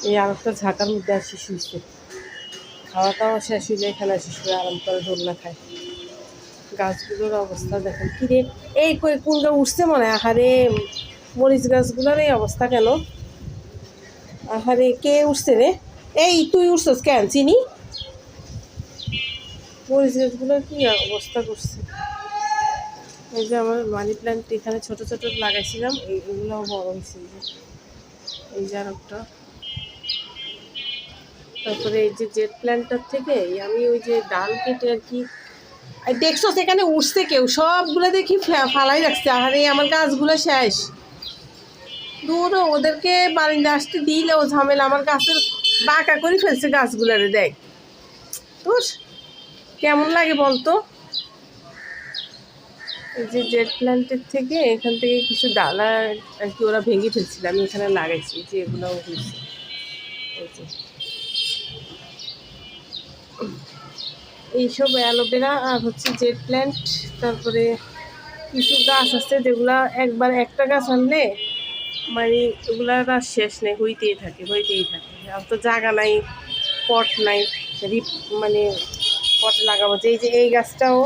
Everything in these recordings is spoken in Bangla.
এই আর একটা ঝাঁকার মধ্যে আসি শুইছে, খাওয়া দাওয়া শেষ হইলে এখানে আসি শুয়ে আরাম করে দোলনা খায়। গাছগুলোর অবস্থা দেখেন কি রে, এই কই কোন গা উঠছে মনে হয়। আহারে মরিচ গাছগুলোর এই অবস্থা কেন? আহারে কে উঠছে রে? এই তুই উঠছস কেন চিনি? মরিচ গাছগুলোর কি অবস্থা করছে। এই যে আমার মানি প্ল্যান্ট এখানে ছোট ছোট লাগাইছিলাম, এইগুলো বড় হয়েছে। এই যে আর একটা, তারপরে এই যে জেট প্ল্যান্টটার থেকে আমি ওই যে ডাল কেটে আর কি দেখছো সেখানে উঠছে কেউ, সবগুলো দেখি ফালাই রাখছে। আরে আমার গাছগুলো শেষ, দূর ওদেরকে বারিন্দা আসতে দিলেও ঝামেলা, আমার গাছের বাঁকা করে ফেলছে গাছগুলারে। দেখ তোর কেমন লাগে বলতো। এই যে জেট প্ল্যান্টের থেকে এখান থেকে কিছু ডালা আর কি ওরা ভেঙে ফেলছিল, আমি এখানে লাগাইছি যে এগুলো হয়েছে। এই যে এইসব অ্যালোভেরা আর হচ্ছে জেট প্ল্যান্ট, তারপরে কিছু গাছ আছে যেগুলা একবার একটা গাছ আনলে মানে ওগুলার আর শেষ নেই, হইতেই থাকে হইতেই থাকে। আর তো জায়গা নাই, পট নাই, মানে পটে লাগাবো। যে এই যে এই গাছটাও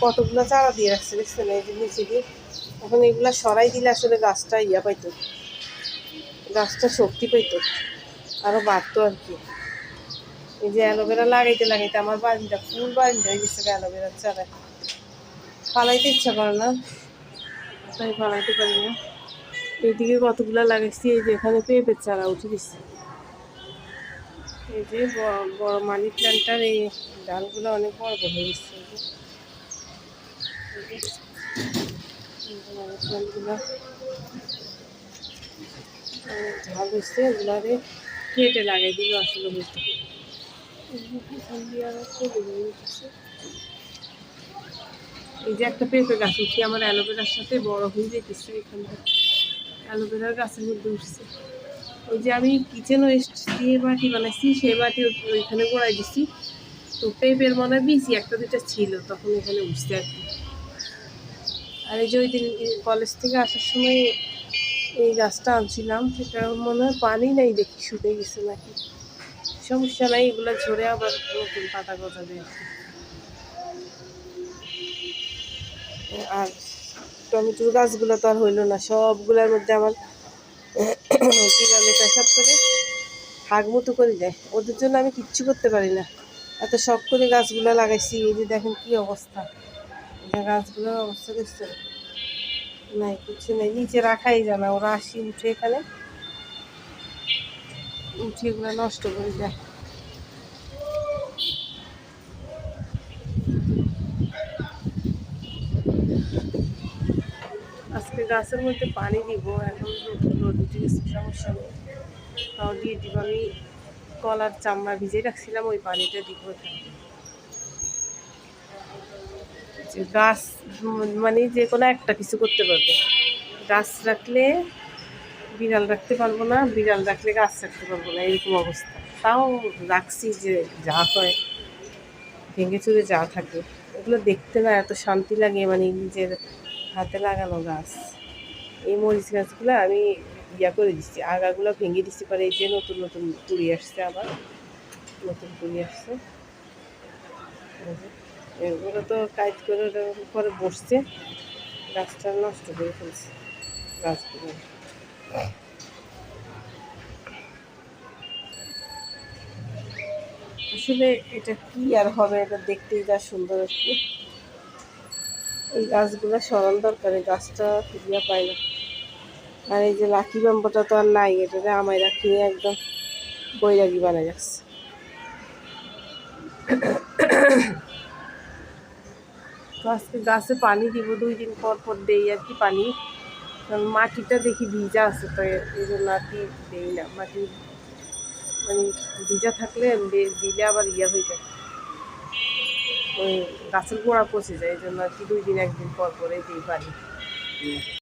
কতগুলো চারা দিয়ে রাখছে দেখছেন, এই যে নিচে দিয়ে। এখন এগুলা সরাই দিলে আসলে গাছটা পাইতো, গাছটা শক্তি পাইতো, আরও বাড়তো আর কি। এই যে অ্যালোভেরা লাগাইতে লাগাইতে আমার বাড়িটা ফুল বাড়িটা হয়ে গেছে অ্যালোভেরার চারায়। ফালাইতে ইচ্ছা করে না, তাই ফালাইতে পারি না। এইদিকে কতগুলো লাগাইছি, এই যে এখানে পেঁপের চারা উঠে দিচ্ছে। এই যে বড় মানি প্ল্যান্টটার এই ডালগুলো অনেক বড় বড় হয়ে গেছে। মানি প্ল্যান্টগুলো ঝাল হচ্ছে, এগুলারে কেটে লাগাই দিল আসলে হইতো। এই যে একটা পেঁপে গাছ উঠি আমার অ্যালোভেরার সাথে বড় হয়ে যেতেছে, এখান থেকে অ্যালোভেরার গাছের মধ্যে উঠছে। ওই যে আমি কিচেন ওয়েস্ট দিয়ে বাটি বানাইছি, সেই বাটি ওইখানে গোড়াই দিছি। তো পেঁপের মনে বিচি একটা দুটা ছিল, তখন এখানে উঠছে আর কি। আর এই যে ওই দিন কলেজ থেকে আসার সময় এই গাছটা আনছিলাম, সেটা মনে হয় পানি নেই দেখি, শুকিয়ে গেছে নাকি। সমস্যা নাই, এগুলো ঝরে আবার নতুন পাতা গজাবে আর কি। আর টমেটোর গাছগুলো তো আর হইলো না, সবগুলোর মধ্যে আমার বিড়ালে পেশাব করে হাগ মতো করে দেয়। ওদের জন্য আমি কিচ্ছু করতে পারি না, এত শখ করে গাছগুলো লাগাইছি। এই যে দেখেন কি অবস্থা, গাছগুলোর অবস্থা দেখছেন? নাই কিছু নেই, নিচে রাখাই যায় না, ওরা আসি উঠে এখানে উঠে এগুলো নষ্ট করে যায়। আজকে গাছের মধ্যে পানি দিব, এখন রোদ উঠে গেছে, সমস্যা নেই, তাও দিয়ে দিব। আমি কলার চামড়া ভিজে রাখছিলাম, ওই পানিটা দিব। যে গাছ মানে যে কোনো একটা কিছু করতে পারবে, গাছ রাখলে বিড়াল রাখতে পারবো না, বিড়াল রাখলে গাছ রাখতে পারবো না, এরকম অবস্থা। তাও রাখছি, যে যা হয় ভেঙে চুরে যা থাকে ওগুলো দেখতে না এত শান্তি লাগে, মানে নিজের হাতে লাগানো গাছ। এই মরিচ গাছগুলো আমি করে দিচ্ছি, আগাগুলো ভেঙে দিচ্ছি, পরে এই যে নতুন নতুন কুড়ি আসছে, আবার নতুন কুড়ি আসছে। এগুলো তো কাজ করে পরে বসছে, গাছটা নষ্ট করে ফেলছে গাছগুলো। আসলে এটা কি আর হবে, এটা দেখতেই যা সুন্দর আর কি। এই গাছগুলো সরান দরকার, এই গাছটা ফিরিয়া পায় না। আর এই যে লাকি ব্যাম্বোটা তো আর নাই, এটাতে আমায় রাখিয়ে একদম বৈরাগী বানাই যাচ্ছে। তো আজকে গাছে পানি দিব, 2 দিন পর পর দেই আর কি পানি, কারণ মাটিটা দেখি ভিজা আছে, তো এই জন্য আর কি দেই না। মাটি মানে ভিজা থাকলে দিলে আবার হয়ে যায়, ওই গাছের গোড়া পচে যায়, এই জন্য আর কি 2 দিন 1 দিন পর পরে দিই পানি।